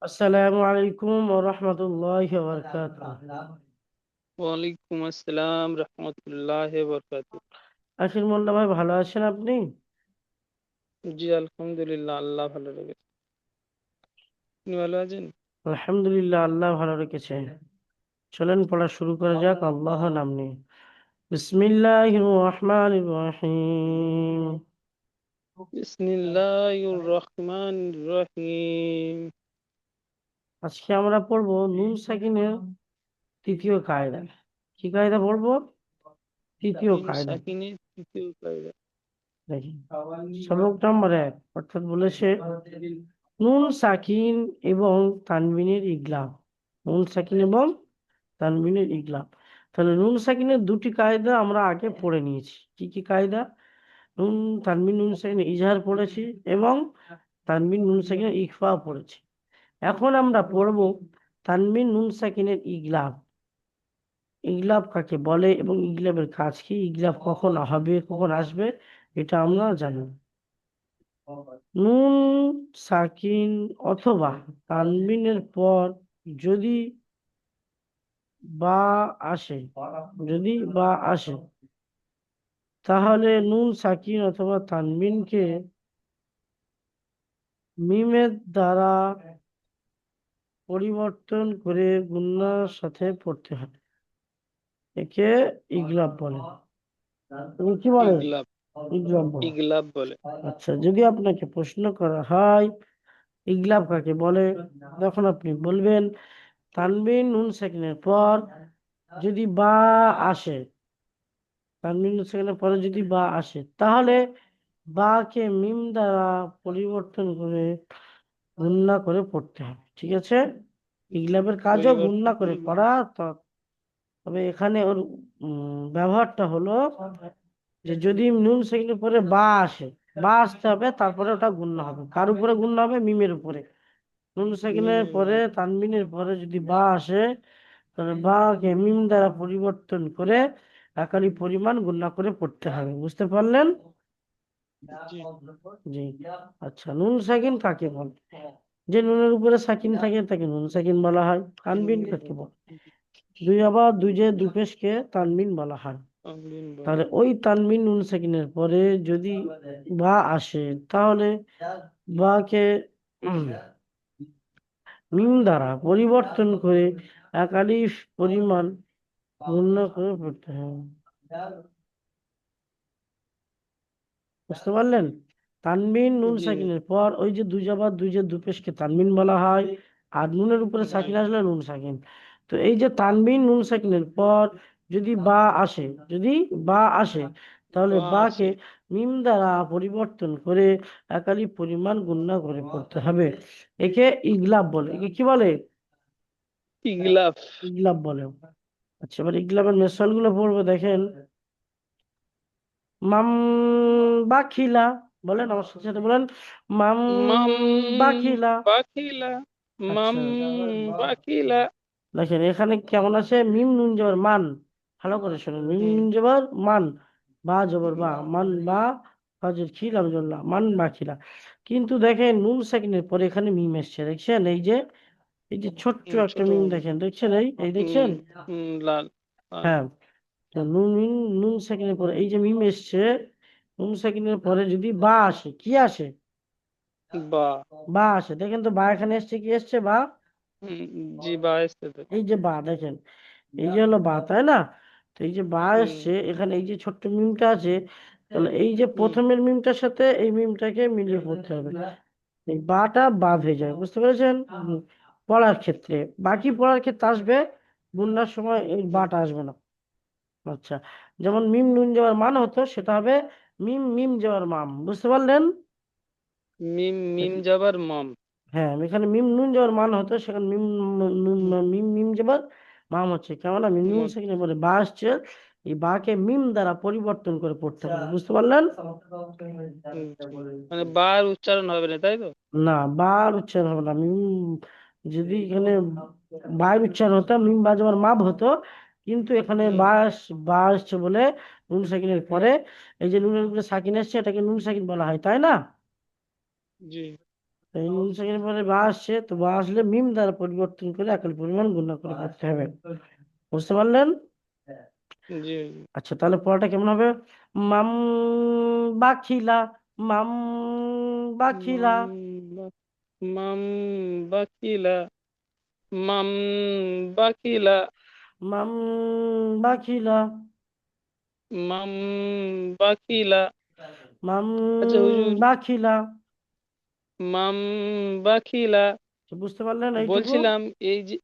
আসসালামু আলাইকুম ওয়া রাহমাতুল্লাহি ওয়া বারাকাতুহু। ওয়ালাইকুম আসসালাম রহমতুল্লাহ বরকাতুহ। আশির মোল্লা ভাই, ভালো আছেন আপনি? জি আলহামদুলিল্লাহ, আল্লাহ ভালো রেখেছে। আপনি ভালো আছেন? আলহামদুলিল্লাহ, আল্লাহ ভালো রেখেছে। চলেন পড়া শুরু করা যাক আল্লাহর নাম নিয়ে। বিসমিল্লাহির রহমানির রহিম। বিসমিল্লাহির রহমানির রহিম। আজকে আমরা পড়বো নুন সাকিনের তৃতীয় কায়দা। কি কায়দা পড়বো? তৃতীয় নুন কায়দা। সাকিনের তৃতীয় কায়দা। দেখি, সবক নম্বর 1 অর্থাৎ বলেছে নুন সাকিন এবং তানবিনের ইগলাব। নুন সাকিন এবং তানবিনের ইগলাব। তাহলে নুন সাকিনের দুটি কায়দা আমরা আগে পড়ে নিয়েছি। কি কি কায়দা? নুন তানবিন নুন সাকিনের ইজহার পড়েছি এবং তানবিন নুন সাকিনের ইখফা পড়েছি। এখন আমরা পড়ব তানবিন নুন সাকিনের ইগলাব। ইগলাব কাকে বলে এবং ইগলাবের কাজ কি, ইগলাব কখন হবে কখন আসবে, এটা আমরা জানি। নুন সাকিন অথবা তানবিনের পর যদি বা আসে, যদি বা আসে, তাহলে নুন সাকিন অথবা তানবিনকে মিমের দ্বারা পরিবর্তন করে গুণনার সাথে পড়তে হবে। একে ইগলাব বলে। তুমি কি বলে? ইগলাব। ইগলাব বলে। ইগলাব বলে। আচ্ছা, যদি আপনাকে প্রশ্ন করা হয় ইগলাব কাকে বলে, তখন আপনি বলবেন তানবিন নুন সাকিনের পর যদি বা আসে, তানবিন নুন সাকিনের পরে যদি বা আসে, তাহলে বা কে মিম দ্বারা পরিবর্তন করে গুণনা করে পড়তে হবে। ঠিক আছে? ইগলাবের কাজও গুণনা পরিবর্তন করে পড়া। তবে এখানে ওর ব্যবহারটা হলো যে যদি নুন সেকেন্ডের পরে বা আসে, বা আসতে হবে, তারপরে ওটা গুণনা হবে। কার উপরে গুণনা হবে? মিমের উপরে। নুন সেকেন্ডের মিমের পরে তানবিনের পরে যদি বা আসে, তাহলে বা কে মিম দ্বারা পরিবর্তন করে একালি পরিমাণ গুণনা করে পড়তে হবে। বুঝতে পারলেন? জি। জি। আচ্ছা, নুন সাকিন কাকে বলে? যে নুনের উপরে সাকিন থাকে তাকে নুন সাকিন বলা হয়। তানবিন কাকে বলে? দুই আবার দুই যে দুপেশকে তানবিন বলা হয়। তানবিন বলে। তাহলে ওই তানবিন নুন সাকিনের পরে যদি বা আসে, তাহলে বা কে মিম দ্বারা পরিবর্তন করে এক আলিফ পরিমাণ গুণ করে পড়তে হবে। বুঝতে পারলেন? তানবিন নুন জি। সাকিনের পর ওই যে দুই জাবার দুই যে দুপেশকে তানবিন বলা হয়। আর নুনের উপরে জি। সাকিন আসলে নুন সাকিন। তো এই যে তানবিন নুন সাকিনের পর যদি বা আসে, যদি বা আসে, তাহলে বা বা কে আছে। মিম দ্বারা পরিবর্তন করে একালি পরিমাণ গুণনা করে পড়তে হবে। একে ইগলাব বলে। একে কি বলে? ইগলাব। ইগলাব বলে। আচ্ছা, এবার ইগলাবের মেসাল গুলো পড়বো, দেখেন। মাম বাখিলা, বলেন আমার সাথে সাথে বলেন, মাম মাম বাখিলা। বাখিলা। মাম আচ্ছা, বাখিলা। দেখেন এখানে কেমন আছে, মিম নুন জবর মান। ভালো করে শুনুন, মিম হুম। নুন জবর মান, বা জবর বা, মান বা, ফাজর খিল আমজুল্লাহ, মান বাখিলা। কিন্তু দেখেন নুন সাকিনের পরে এখানে মিম এসছে, দেখছেন? এই যে, এই যে ছোট্ট একটা ছোট মিম মামা। দেখেন, দেখছেন? এই এই হুম। দেখছেন? লাল লাল। হ্যাঁ। তো নুন সাকিনের পরে এই যে মিম এসছে, নুন সাকিনের পরে যদি বা আসে, কি আসে? বা। বা আসে, দেখেন তো বা এখানে এসছে, কি এসছে? বা। হুম। জি, বা এসছে তো। এই যে বা, দেখেন, এই যে হলো বা, তাই না? তো এই যে বা হুম। এসছে এখানে, এই যে ছোট্ট মিমটা আছে, তাহলে এই যে হুম। প্রথমের মিমটার সাথে এই মিমটাকে মিলিয়ে পড়তে হবে। এই বাটা বাদ হয়ে যায়, বুঝতে পেরেছেন? পড়ার ক্ষেত্রে, বাকি পড়ার ক্ষেত্রে আসবে, গুণনার সময় এই বাটা আসবে না। আচ্ছা, যেমন মিম নুন যাওয়ার মান হতো, সেটা হবে মিম মিম যাওয়ার মাম। বুঝতে পারলেন? মিম মিম যাবার মম। হ্যাঁ, এখানে মিম নুন যাওয়ার মান হতো, সেখানে মিম হুম। মিম মিম যাবার মাম হচ্ছে। কেমন? মিম নুন মম। সেখানে পরে বা আসছে, এই বাকে মিম দ্বারা পরিবর্তন করে পড়তে হবে। বুঝতে পারলেন? জি। মানে বার উচ্চারণ হবে না, তাই তো? না, বার উচ্চারণ হবে না। মিম যদি এখানে বার উচ্চারণ হতো, মিম বা যাবার মাপ হতো, কিন্তু এখানে হুম। বা আসছে বলে নুন সাকিনের পরে এই যে নুনের উপরে সাকিন এসছে, এটাকে নুন সাকিন বলা হয়, তাই না? জি। এই নুন সাকিনের পরে বা আসছে, তো বা আসলে মিম দ্বারা পরিবর্তন করে একই পরিমাণ গুণা করে পড়তে হবে। বুঝতে পারলেন? জি আচ্ছা, তাহলে পড়াটা কেমন হবে? মাম বাখিলা, মাম বাখিলা, মাম বা- মাম বাকিলা, মাম বাকিলা, মাম বাখিলা, মাম বাকিলা। মাম আচ্ছা হুজুর, বাখিলা। মাম বাকিলা। তো বুঝতে পারলেন এইটুকু? বলছিলাম এই যে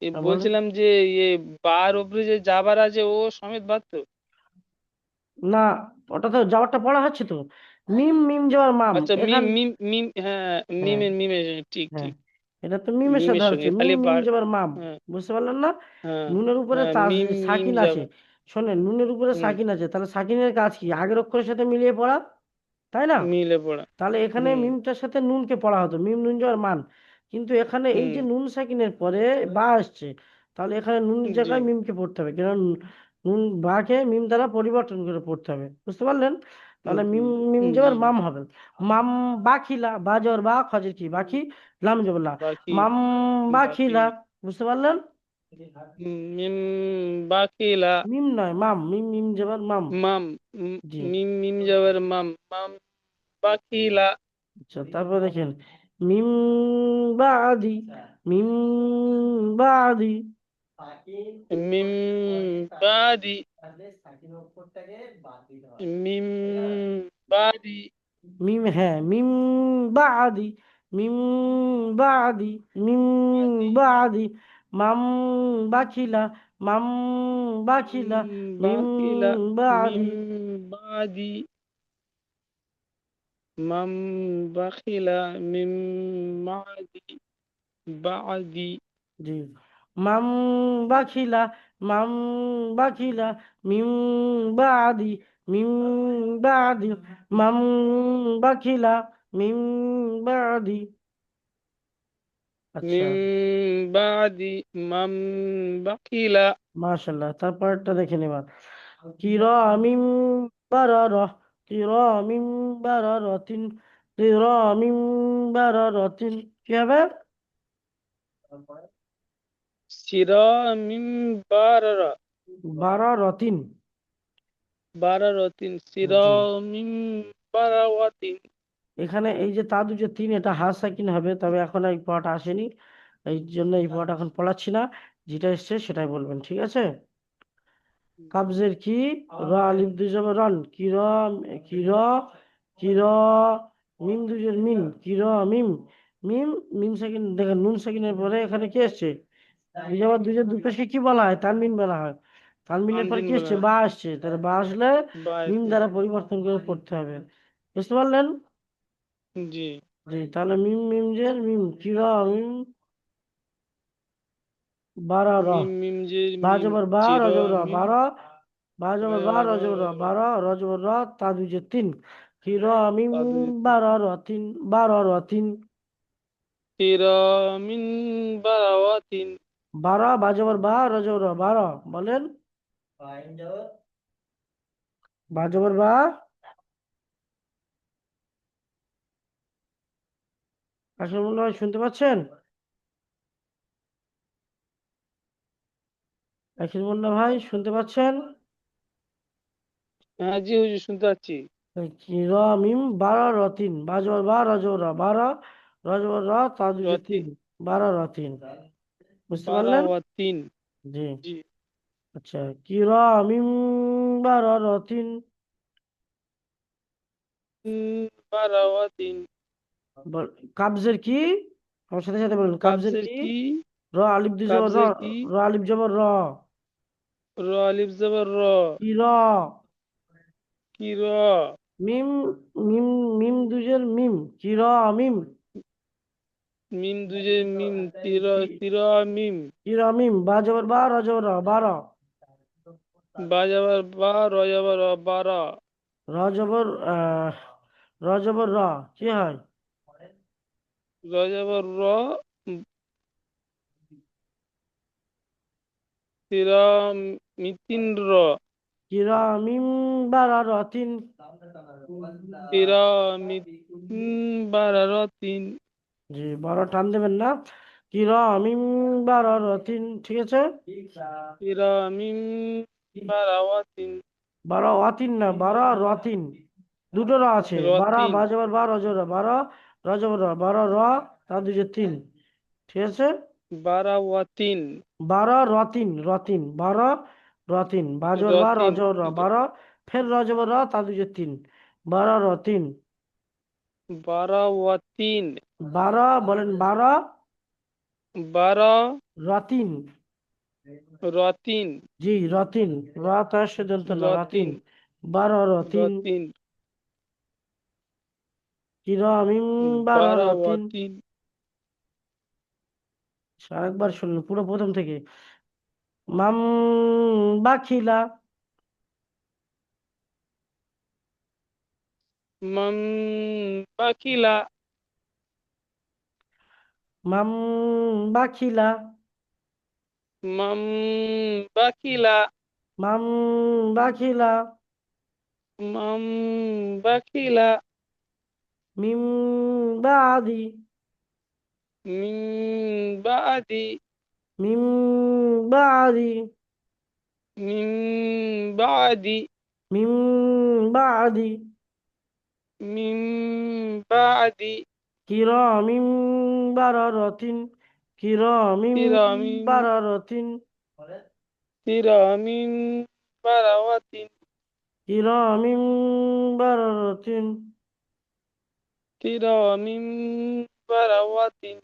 বলেন। বলছিলাম যে ইয়ে বার উপরে যে জাবার আছে ও সমেত বাদ তো? না, ওটা তো যাওয়ারটা পড়া হচ্ছে তো। মিম মিম যাওয়ার মাম আচ্ছা মিম এখান। মিম মিম, হ্যাঁ হ্যাঁ, মিমের ঠিক হ্যাঁ, ঠিক। এটা তো মিমের সাথে মিমের হচ্ছে, সঙ্গে মিম খালি মিম বার। যাবার মাম। হ্যাঁ বুঝতে পারলেন না? হ্যাঁ নুনের উপরে হ্যাঁ, তার মিম মিম সাকিন আছে। যাবে। শোনেন, নুনের উপরে হুম, সাকিন আছে, তাহলে সাকিনের কাজ কি? আগের অক্ষরের সাথে মিলিয়ে পড়া, তাই না? মিলে পড়া। তাহলে এখানে হুম মিমটার সাথে নুনকে পড়া হতো, মিম নুন যাওয়ার মান। কিন্তু এখানে এই হুম, যে নুন সাকিনের পরে বা আসছে, তাহলে এখানে নুনের জি জায়গায় মিমকে পড়তে হবে, কারণ নুন বাকে মিম দ্বারা পরিবর্তন করে পড়তে হবে। বুঝতে পারলেন? তাহলে মিম মিম জি। যাওয়ার মাম হবে। মাম বাখিলা, বা যাওয়ার বা, খজের কি বাকি, লাম যাবার লা, বাকি মাম বাকি বাখিলা। বুঝতে পারলেন? মিম বাকিলা। মিম নয়, মাম, মিম মিম যাবার মাম। মাম জি। মিম যাবার মাম, মাম বাকিলা। আচ্ছা, তারপর দেখেন, মিম বাদি, মিম বাদি, মিম বাদি, মিম বাদি, মিম, হ্যাঁ, মিম বাদি, মিম বাদি, মিম বাদি, মাম বাখিলা, মাম বাখিলা, মিম বাকিলা, বাদি। মিম বাদি, মাম বাকিলা, মিম বাদি, বাদি, জি। মাম বাখিলা, মাম বাখিলা, মিম বাদি, মিম বাদি, মাম বাখিলা, মিম বাদি। আচ্ছা, মিম বাদি, মাম বাকিলা। মাশাল্লাহ। তারপরটা দেখেন এবার, কিরামিম বারারা, কিরামিম বারারাতিন, কিরামিম বারারাতিন। কি হবে? সিরা মিম বারারা, বারারাতিন। বারারতিন, সিরা জি। মিম বারাওয়াতিন। এখানে এই যে তাদু যে তিন, এটা হা সাকিন হবে, তবে এখন এই পড়াটা আসেনি, এই জন্য এই পড়াটা এখন পড়াচ্ছি না। যেটা এসছে সেটাই বলবেন, ঠিক আছে? কাবজের কি, র আলিফ দুই জবর রন, কি র, কি র, কি র, মিম দুজের মিম, কি র মিম, মিম, মিম সাকিন। দেখেন নুন সাকিনের পরে এখানে কি এসছে? দুই জবর দুজের দুটোকে কি বলা হয়? তানবিন বলা হয়। তানবিনের পরে তানবিন কি বলা এসছে? হয়। বা আসছে, তাহলে বা আসলে মিম বাড়ছে। দ্বারা পরিবর্তন করে পড়তে হবে। বুঝতে পারলেন? জি। জি, তাহলে মিম মিম জের মিম, কি র মিম, বারা র, মিম মিম যে বা মিম, জবর বা, র চির জবর র, মিম, বারা, বা জবর বা, র বাবা, জবর র, বারা, র জবর র, তা দুই যে তিন, কি র মিম, তাদুইতি, বারা র তিন, বারা র তিন, চিরা মিন বারাওয়াতিন। বারা, বা জবর বা, র জবর র, বারা। বলেন, বা জবর বা। আসলে মনে হয় শুনতে পাচ্ছেন? আখির মোল্লা ভাই, শুনতে পাচ্ছেন? হ্যাঁ জি হুজুর, শুনতে পাচ্ছি। এই কি র মিম, বারা র তিন, বা জবর বা, র জবর র, বারা, র জবর র, তা দুই যে রতি, তিন, বারা র তিন। বুঝতে পারলেন? বারাওয়াতিন। জি। জি। আচ্ছা, কিরামিম বারারাতিন। বারাওয়াতিন। কাবজের কি? আমার সাথে সাথে বলুন, কাবজের কাবজের কি? কি? র আলিফ দুই জবর র, কাবজের কি? র আলিফ জবর র, র আলিফ জবর র। কি র, কি র? মিম, মিম, মিম দুজের মিম, কি র মিম, মিম দুজে মিম, তির, কি, তির মিম। কি র মিম, বা জবর বা, র জবর র, বার, বা যাবার বা, র যাবার র, বারা। র জবর র জবর র, কি হয়? র যাবার র, তিরা মিতিন র। কি র মিম বারারাতিন। তিরা মিতিন বারারতিন। জি, বারো টান দেবেন না। কি র মিম বারো রতিন, ঠিক আছে। কিরামিন বারাওয়াতিন। বারো অতিন না, বারো রতিন, দুটো র আছে। বারো রতিন। বাজবার বার অজর বারো, রজবর র, বারো র, তার দুই তিন, ঠিক আছে। বারাওয়াতিন। বারো রতিন, রতিন বারো রতিন, বাজবার বার রতিন। অজর র বারো, ফের রজবর র, তার দুই তিন, বারো রতিন। বারাওয়াতিন। বারো বলেন, বারো বারা রতিন। রতিন। জি, রতিন, র তার সিদ্ধান্ত না, রতিন, রতিন। বারো রতিন। রতিন। কিরামিম বারো রতিন। বারাওয়াতিন। আরেকবার শুনুন পুরো প্রথম থেকে। মাম বাখিলা, মান বাকিলা। মাম বাখিলা, মান বাকিলা। মাম বাখিলা। মান বাকিলা। মিম বাদি, মিন বাদি। মিম বাদি, মিন বাদি। মিম বাদি। মিন বাদি। কিরামিম বারো রতিন, কিরামিম কিরামিন। বারো রতিন, কিরামিন বারাওয়াতিন। কিরামিম বারো রতিন। কিরামিন বারাওয়াতিন।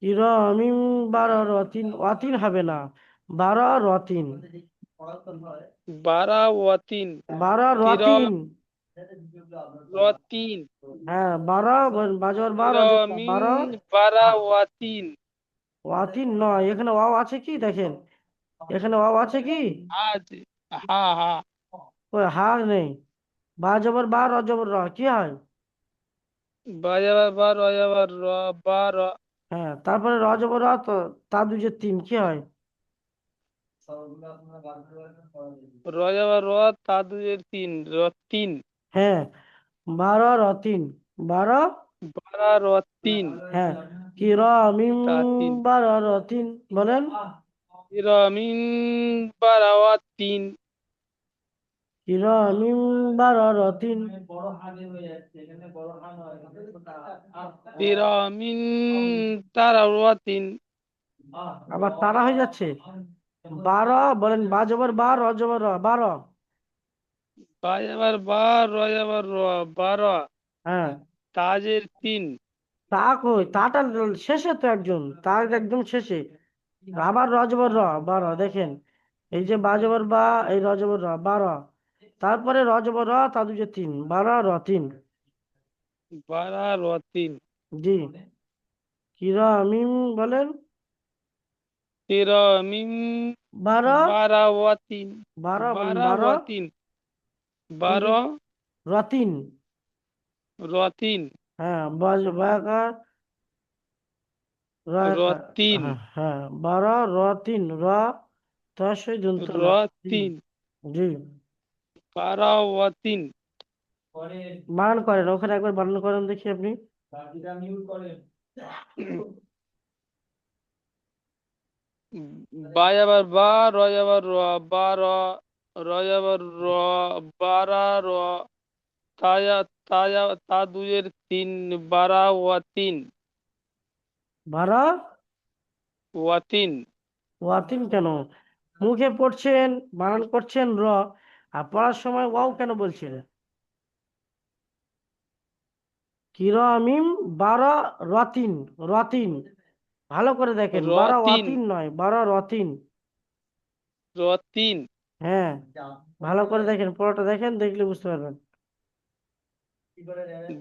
কিরামিম বারো রতিন, অতিন হবে না, বারো রতিন, বারাওয়াতিন। বারো রতিন। কিরতিন। হ্যাঁ, বারো বাজর বার অজর রা, কিরামিন বারো। বারাওয়াতিন। ওয়াতিন নয়, এখানে ওয়াও আছে কি দেখেন, এখানে ওয়াও আছে কি? আজ। হা হা। ওই হা নেই। বা জবর বার অজবর র, কি হয়? বাজাবার বা রজাবার র। বার। হ্যাঁ, তারপরে র জবর র, তো তার দুই যে তিন, কি হয়? রজাবার র। তা দুয়ের তিন। রতিন। হ্যাঁ, বারো রতিন, বারো। বারা রতিন। হ্যাঁ, কিরামিম তা তিন। বারো রতিন, বলেন। কিরামিন বারাওয়াতিন। কিরামিম বারো রতিন। কিরামিন তারাওয়াতিন। আবার তারা হয়ে যাচ্ছে। বারো বলেন, বা জবর বা, র জবর র, বারো। বাজাবার বা রজাবার র। বারা। হ্যাঁ, তাজের তিন। তা কই, তাটা শেষে তো, একজন তার একদম শেষে। আবার রজবর র, বারো, দেখেন। এই যে বাজবর বা, এই রজবর র, বারো। তারপরে রজবর র, তা দুই যে তিন, বারো র তিন। বারা রতিন। জি, কিরামিম বলেন। কিরামিন বারো, বারাওয়াতিন। বারো বলেন, বারো। বারাওয়াতিন। এই যে বারো রতিন। রতিন। হ্যাঁ, বাকার রতিন। হ্যাঁ হ্যাঁ, বারো র তিন, র তসই দন্ত না, জি। রতিন। জি, বারাওয়াতিন। বানান করেন, ওখানে একবার বানান করেন দেখি আপনি। বাজাবার বা রজাবার র। বার। রজাবার র। বারা র। তাজা। তাজা তা দুয়ের তিন। বারাওয়াতিন। বারো ওয়াতিন। ওয়াতিন কেন? মুখে পড়ছেন, বানান করছেন র, আর পড়ার সময় ওয়াও কেন বলছেন? কিরামিম বারো রতিন, রতিন, ভালো করে দেখেন, বারো রতিন। ওয়াতিন নয়, বারো রতিন। রতিন। হ্যাঁ, ভালো করে দেখেন, পুরোটা দেখেন, দেখলে বুঝতে পারবেন।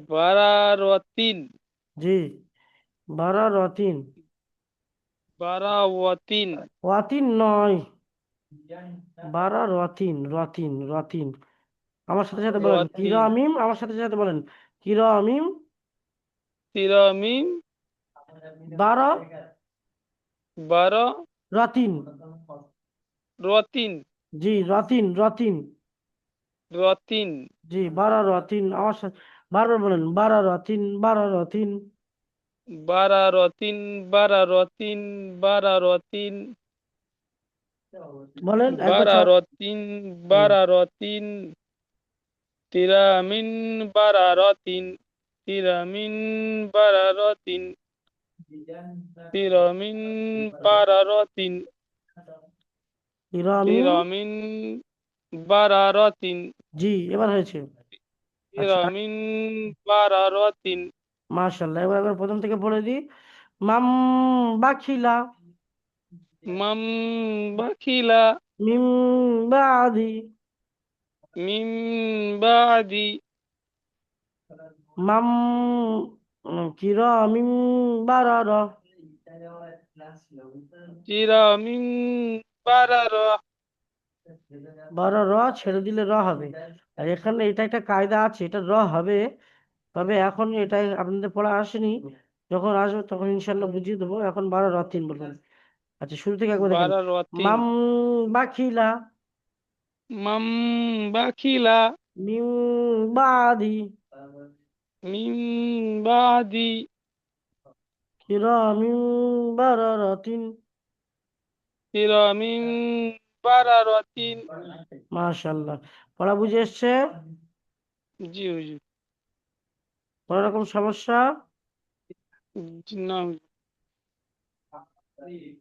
বারাওয়াতিন। জি, বারো রতিন, বারাওয়াতিন। ওয়াতিন নয়, বারো রতিন, রতিন, রতিন। আমার সাথে সাথে বলেন, রতিন। কিরামিম, আমার সাথে সাথে বলেন, কিরামিম তিরামিম বারো বারো রতিন। রতিন। জি, রতিন, রতিন। রতিন। জি, বারো রতিন, আমার সাথে বারবার বলেন, বারো রতিন, বারো রতিন। বারারতিন বারারতিন বারারতিন বলেন একবার বারারতিন হুম। বারারতিন তিরামিন বারারতিন তিরামিন বারারতিন তিরামিন বারারতিন ইরামিন তিরামিন বারারতিন জি এবার হয়েছে। আচ্ছা তিরামিন বারারতিন মাশাআল্লাহ, এবার একবার প্রথম থেকে পড়ে দিই। মাম বাখিলা মাম বাখিলা মিম বাদি মিম বাদি মাম কিরামিন বারারা তিরামিন বারার র ছেড়ে দিলে র হবে। আর এখানে এটা একটা কায়দা আছে, এটা র হবে, তবে এখন এটা আপনাদের পড়া আসেনি, যখন আসবে তখন ইনশাল্লাহ বুঝিয়ে দেবো। এখন 12 র 3 বলুন। আচ্ছা শুরু থেকে একবার দেখেন। বারারতিন মাম বাখিলা মাম বাখিলা মিম বাদি মিম বাদি কিরামিন বারারাতিন তিরামিন বারারতিন মাশাআল্লাহ। পড়া বুঝে এসছে? জি হুজুর কোনো রকম সমস্যা? জি না হুজুর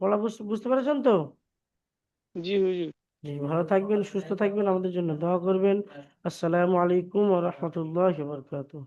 পড়া বুঝতে পেরেছেন তো? জি হুজুর জি ভালো থাকবেন, সুস্থ থাকবেন, আমাদের জন্য দোয়া করবেন। আসসালামু আলাইকুম ওয়া রাহমাতুল্লাহি ওয়া বারাকাতুহু।